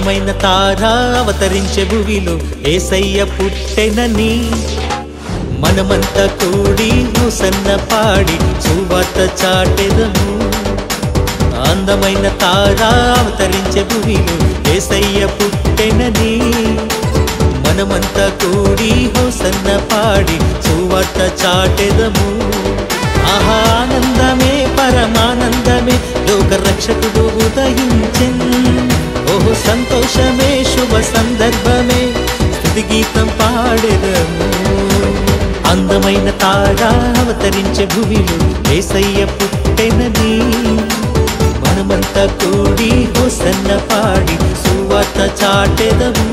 అందమైన తార అవతరించే భువిలో యేసయ్య పుట్టెనని మనమంతా కూడి హోసన్న పాడి సువార్త చాటెదము. అందమైన తార అవతరించే భువిలో యేసయ్య పుట్టెనని మనమంతా కూడి హోసన్న పాడి సువార్త చాటెదము. ఆనందమే పరమానందమే లోక రక్షకుడు ఉదయించెన్. ఓహో సంతోషమే శుభ సందర్భమే స్తుతి గీతం పాడెదము. అందమైన తార అవతరించే భువిలో యేసయ్య పుట్టెనని మనమంతా కూడి హోసన్న పాడి సువార్త చాటెదము.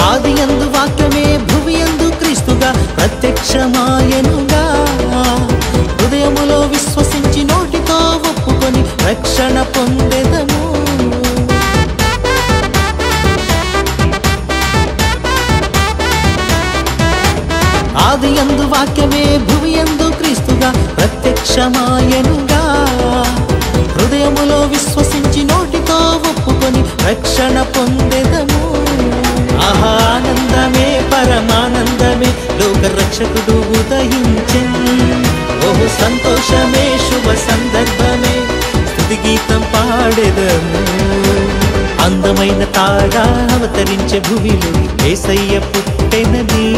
ఆదియందు వాక్యమే భువియందు క్రీస్తుగా ప్రత్యక్షమాయనుగా. హృదయములో విశ్వసించి నోటితో ఒప్పుకొని రక్షణ పొందెదము. ఆదియందు వాక్యమే భువియందు క్రీస్తుగా ప్రత్యక్షమాయనుగా. హృదయములో విశ్వసించి నోటితో ఒప్పుకొని రక్షణ పొందెదము. ఆనందమే పరమానందమే లోక రక్షకుడు ఉదయించెన్. ఓహో సంతోషమే శుభ సందర్భమే స్తుతి గీతం పాడెదము. అందమైన తార అవతరించే భువిలో యేసయ్య పుట్టెనని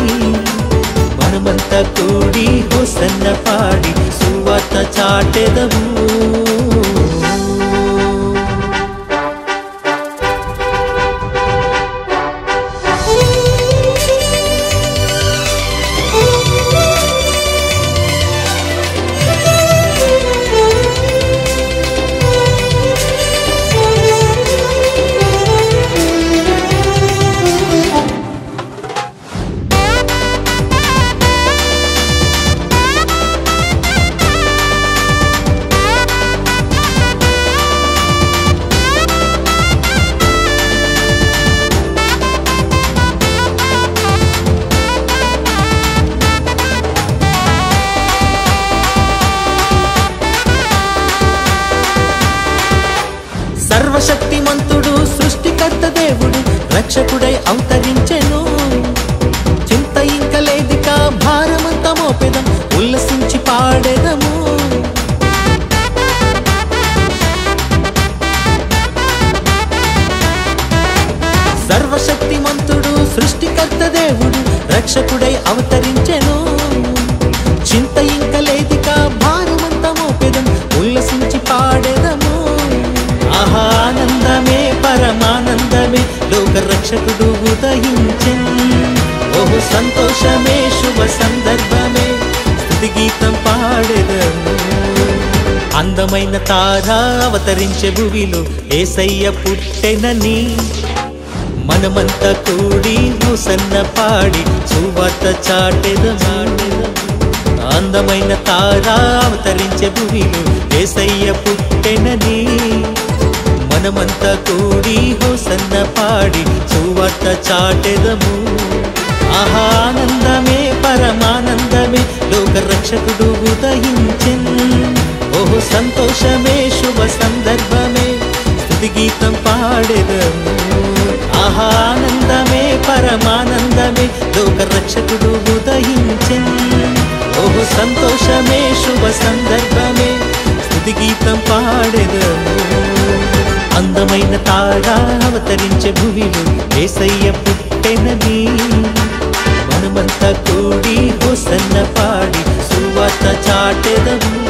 మనమంతా కూడి హోసన్న పాడి సువార్త చాటెదము. సర్వశక్తిమంతుడు సృష్టికర్త దేవుడు రక్షకుడై అవతరించెను. చింత ఇంక లేదిక భారమంతా మోపెదం ఉల్లసించి పాడెదము. సర్వశక్తిమంతుడు సృష్టికర్త దేవుడు రక్షకుడై అవతరించెను. చింత ఇంక లేదిక భారమంతా మోపెదం ఉల్లసించి పాడెదము. ఆనందమే పరమానందమే లోక రక్షకుడు ఉదయించెన్. ఓహో సంతోషమే శుభ సందర్భమే స్తుతి గీతం పాడెదము. అందమైన తార అవతరించే భువిలో యేసయ్య పుట్టెనని మనమంతా కూడి హోసన్న పాడి సువార్త చాటెదము. అందమైన తార అవతరించే భువిలో యేసయ్య పుట్టెనని మనమంతా కూడి హోసన్న పాడి సువార్త చాటెదము. ఆనందమే పరమానందమే లోక రక్షకుడు ఉదయించెన్. ఓహో సంతోషమే శుభ సందర్భమే స్తుతి గీతం పాడెదము. ఆనందమే పరమానందమే లోక రక్షకుడు ఉదయించెన్. ఓహో సంతోషమే శుభ సందర్భమే స్తుతి గీతం పాడెదము. అందమైన తార అవతరించే భువిలో యేసయ్య పుట్టెనని మనమంతా కూడి హోసన్న పాడి సువార్త చాటెదము.